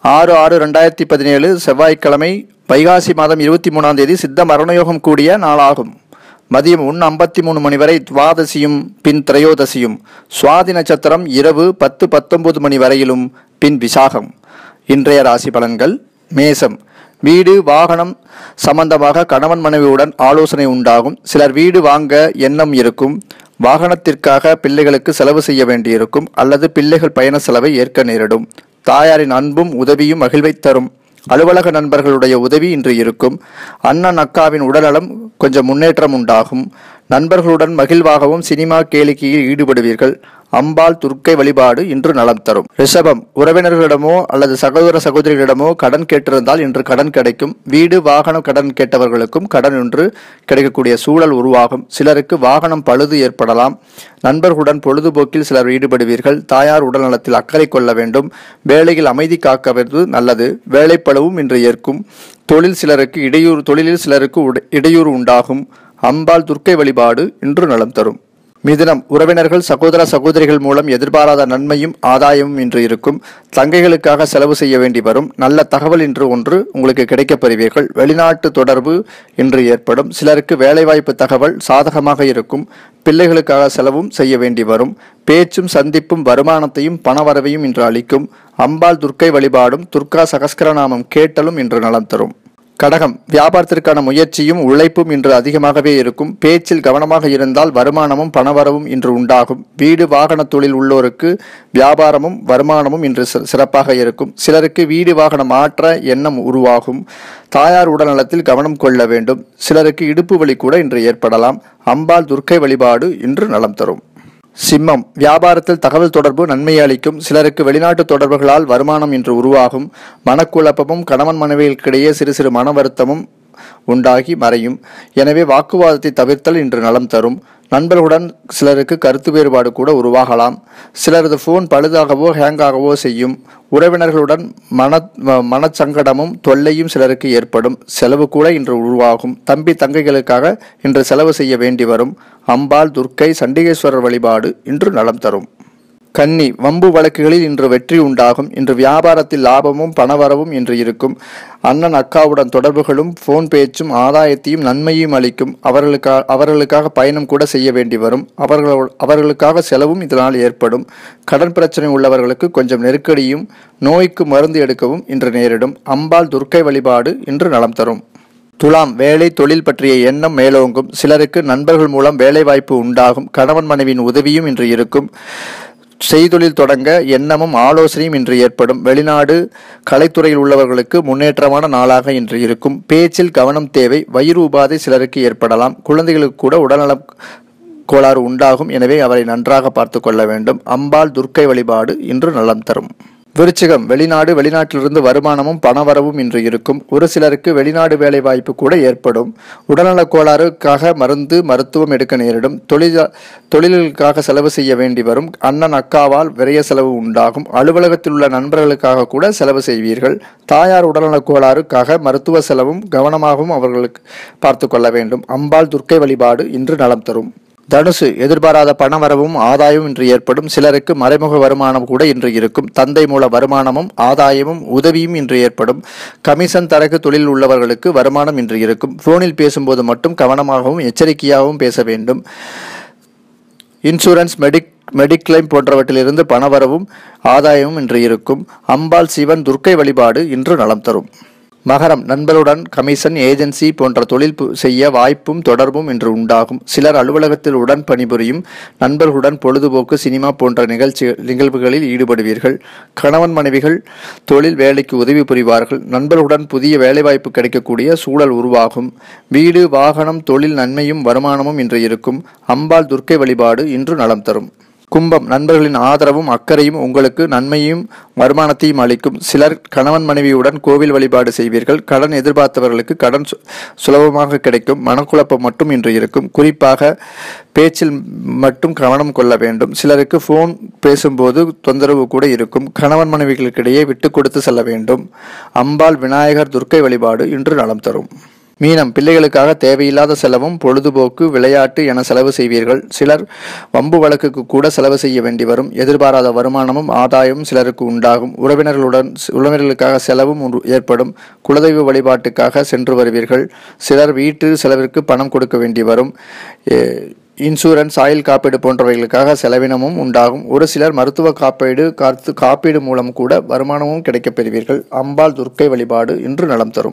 6/6/2017 செவ்வாய்க்கிழமை வைகாசி மாதம் 23ஆம் தேதி சித்த மரணயோகம் கூடிய நாளாகும். மதியம் 1:53 மணி வரை துவாதசியும் பின் திரையோதசியும், சுவாதி நட்சத்திரம் இரவு 10:19 மணி வரையிலும் பின் விசாகம். இன்றைய ராசி பலன்கள். மேசம். வீடு வாகனம் சம்பந்தமாக கணவன் மனைவியுடன் ஆலோசனை உண்டாகும். சிலர் வீடு வாங்க எண்ணம் இருக்கும். வாகனத்திற்காக பிள்ளைகளுக்கு செலவு செய்ய வேண்டியிருக்கும் அல்லது பிள்ளைகள் பயண செலவை ஏற்க நேரிடும். தாயாரின் அன்பும் உதவியும் மகிழ்வை தரும். அலுவலக நண்பர்களுடைய உதவி இன்று இருக்கும். அண்ணன் அக்காவின் உடல்நலம் கொஞ்சம் முன்னேற்றம் உண்டாகும். நண்பர்களுடன் மகிழ்வாகவும் சினிமா கேளிக்கையில் ஈடுபடுவீர்கள். அம்பாள் துர்க்கை வழிபாடு இன்று நலம் தரும். ரிஷபம். உறவினர்களிடமோ அல்லது சகோதர சகோதரிகளிடமோ கடன் கேட்டிருந்தால் இன்று கடன் கிடைக்கும். வீடு வாகனம் கடன் கேட்டவர்களுக்கும் கடன் இன்று கிடைக்கக்கூடிய சூழல் உருவாகும். சிலருக்கு வாகனம் பழுது ஏற்படலாம். நண்பர்களுடன் பொழுதுபோக்கில் சிலர் ஈடுபடுவீர்கள். தாயார் உடல்நலத்தில் அக்கறை கொள்ள வேண்டும். வேலையில் அமைதி காக்கவது நல்லது. வேலைப்பளவும் இன்று ஏற்கும். தொழிலில் சிலருக்கு இடையூறு உண்டாகும். அம்பாள் துர்க்கை வழிபாடு இன்று நலம் தரும். மிதுனம். உறவினர்கள் சகோதர சகோதரிகள் மூலம் எதிர்பாராத நன்மையும் ஆதாயமும் இன்று இருக்கும். தங்கைகளுக்காக செலவு செய்ய வேண்டி வரும். நல்ல தகவல் இன்று ஒன்று உங்களுக்கு கிடைக்கப் பெறுவீர்கள். வெளிநாட்டு தொடர்பு இன்று ஏற்படும். சிலருக்கு வேலைவாய்ப்பு தகவல் சாதகமாக இருக்கும். பிள்ளைகளுக்காக செலவும் செய்ய வேண்டி வரும். பேச்சும் சந்திப்பும் வருமானத்தையும் பணவரவையும் இன்று அளிக்கும். அம்பாள் துர்க்கை வழிபாடும் துர்கா சகஸ்கரநாமம் கேட்டலும் இன்று நலம் தரும். கடகம். வியாபாரத்திற்கான முயற்சியும் உழைப்பும் இன்று அதிகமாகவே இருக்கும். பேச்சில் கவனமாக இருந்தால் வருமானமும் பணவரவும் இன்று உண்டாகும். வீடு வாகன தொழில் உள்ளோருக்கு வியாபாரமும் வருமானமும் இன்று சிறப்பாக இருக்கும். சிலருக்கு வீடு வாகனம் மாற்ற எண்ணம் உருவாகும். தாயார் உடல்நலத்தில் கவனம் கொள்ள வேண்டும். சிலருக்கு இடுப்பு வலி கூட இன்று ஏற்படலாம். அம்பாள் துர்க்கை வழிபாடு இன்று நலம் தரும். சிம்மம். வியாபாரத்தில் தகவல் தொடர்பு நன்மையை அளிக்கும். சிலருக்கு வெளிநாட்டு தொடர்புகளால் வருமானம் இன்று உருவாகும். மனக்குழப்பமும் கணவன் மனைவிகளுக்கிடையே சிறு சிறு மன வருத்தமும் உண்டாகி மறையும். எனவே வாக்குவாதத்தை தவிர்த்தல் இன்று நலம் தரும். நண்பர்களுடன் சிலருக்கு கருத்து வேறுபாடு கூட உருவாகலாம். சிலரது போன் பழுதாகவோ ஹேங்காகவோ செய்யும். உறவினர்களுடன் மனச்சங்கடமும் தொல்லையும் சிலருக்கு ஏற்படும். செலவு கூட இன்று உருவாகும். தம்பி தங்கைகளுக்காக இன்று செலவு செய்ய வேண்டி வரும். அம்பாள் துர்க்கை சண்டிகேஸ்வரர் வழிபாடு இன்று நலம் தரும். கன்னி. வம்பு வழக்குகளில் இன்று வெற்றி உண்டாகும். இன்று வியாபாரத்தில் லாபமும் பணவரவும் இன்று இருக்கும். அண்ணன் அக்காவுடன் தொடர்புகளும் போன் பேச்சும் ஆதாயத்தையும் நன்மையும் அளிக்கும். அவர்களுக்காக பயணம் கூட செய்ய வேண்டி வரும். அவர்களுக்காக செலவும் இதனால் ஏற்படும். கடன் பிரச்சனை உள்ளவர்களுக்கு கொஞ்சம் நெருக்கடியும் நோய்க்கு மருந்து எடுக்கவும் இன்று நேரிடும். அம்பாள் துர்க்கை வழிபாடு இன்று நலம் தரும். துலாம். வேலை தொழில் பற்றிய எண்ணம் மேலோங்கும். சிலருக்கு நண்பர்கள் மூலம் வேலை வாய்ப்பு உண்டாகும். கணவன் மனைவியின் உதவியும் இன்று இருக்கும். செய்தொழில் தொடங்க எண்ணமும் ஆலோசனையும் இன்று ஏற்படும். வெளிநாடு கலைத்துறையில் உள்ளவர்களுக்கு முன்னேற்றமான நாளாக இன்று இருக்கும். பேச்சில் கவனம் தேவை. வயிறு உபாதை சிலருக்கு ஏற்படலாம். குழந்தைகளுக்கு கூட உடல்நல கோளாறு உண்டாகும். எனவே அவரை நன்றாக பார்த்து கொள்ள வேண்டும். அம்பாள் துர்க்கை வழிபாடு இன்று நலம் தரும். விருச்சிகம். வெளிநாட்டிலிருந்து வருமானமும் பணவரவும் இன்று இருக்கும். ஒரு சிலருக்கு வெளிநாடு வேலை வாய்ப்பு கூட ஏற்படும். உடல்நல கோளாறுக்காக மருத்துவம் எடுக்க நேரிடும். தொழில்களுக்காக செலவு செய்ய வேண்டி வரும். அண்ணன் அக்காவால் விரைய செலவு உண்டாகும். அலுவலகத்தில் உள்ள நண்பர்களுக்காக கூட செலவு செய்வீர்கள். தாயார் உடல்நல கோளாறுக்காக மருத்துவ செலவும் கவனமாகவும் அவர்களுக்கு பார்த்து கொள்ள வேண்டும். அம்பாள் துர்க்கை வழிபாடு இன்று நலம் தரும். தனுசு. எதிர்பாராத பணவரவும் ஆதாயமும் இன்று ஏற்படும். சிலருக்கு மறைமுக வருமானம் கூட இன்று இருக்கும். தந்தை மூல வருமானமும் ஆதாயமும் உதவியும் இன்று ஏற்படும். கமிஷன் தரகு தொழில் உள்ளவர்களுக்கு வருமானம் இன்று இருக்கும். போனில் பேசும்போது மட்டும் கவனமாகவும் எச்சரிக்கையாகவும் பேச வேண்டும். இன்சூரன்ஸ் மெடிக்ளைம் போன்றவற்றிலிருந்து பணவரவும் ஆதாயமும் இன்று இருக்கும். அம்பாள் சிவன் துர்க்கை வழிபாடு இன்று நலம் தரும். மகரம். நண்பருடன் கமிஷன் ஏஜென்சி போன்ற தொழில் செய்ய வாய்ப்பும் தொடர்பும் இன்று உண்டாகும். சிலர் அலுவலகத்தில் உடன் பணிபுரியும் நண்பர்களுடன் பொழுதுபோக்கு சினிமா போன்ற நிகழ்வுகளில் ஈடுபடுவீர்கள். கணவன் மனைவிகள் தொழில் வேலைக்கு உதவி புரிவார்கள். நண்பர்களுடன் புதிய வேலைவாய்ப்பு கிடைக்கக்கூடிய சூழல் உருவாகும். வீடு வாகனம் தொழில் நன்மையும் வருமானமும் இன்று இருக்கும். அம்பாள் துர்க்கை வழிபாடு இன்று நலம் தரும். கும்பம். நண்பர்களின் ஆதரவும் அக்கறையும் உங்களுக்கு நன்மையும் வருமானத்தையும் அளிக்கும். சிலர் கணவன் மனைவியுடன் கோவில் வழிபாடு செய்வீர்கள். கடன் எதிர்பார்த்தவர்களுக்கு கடன் சுலபமாக கிடைக்கும். மனக்குழப்பம் மட்டும் இன்று இருக்கும். குறிப்பாக பேச்சில் மட்டும் கவனம் கொள்ள வேண்டும். சிலருக்கு போன் பேசும்போது தொந்தரவு கூட இருக்கும். கணவன் மனைவிகளுக்கிடையே விட்டு கொடுத்து செல்ல வேண்டும். அம்பாள் விநாயகர் துர்க்கை வழிபாடு இன்று நலம் தரும். மீனம், பிள்ளைகளுக்காக தேவையில்லாத செலவும் பொழுதுபோக்கு விளையாட்டு என செலவு செய்வீர்கள். சிலர் வம்பு வழக்குக்கு கூட செலவு செய்ய வேண்டி வரும். எதிர்பாராத வருமானமும் ஆதாயமும் சிலருக்கு உண்டாகும். உறவினர்களுக்காக செலவும் ஏற்படும். குலதெய்வ வழிபாட்டுக்காக சென்று வருவீர்கள். சிலர் வீட்டு செலவிற்கு பணம் கொடுக்க வேண்டி வரும். இன்சூரன்ஸ், ஆயுள் காப்பீடு போன்றவைகளுக்காக செலவினமும் உண்டாகும். ஒரு சிலர் மருத்துவ காப்பீடு மூலம் கூட வருமானமும் கிடைக்கப் பெறுவீர்கள். அம்பாள் துர்க்கை வழிபாடு இன்று நலம் தரும்.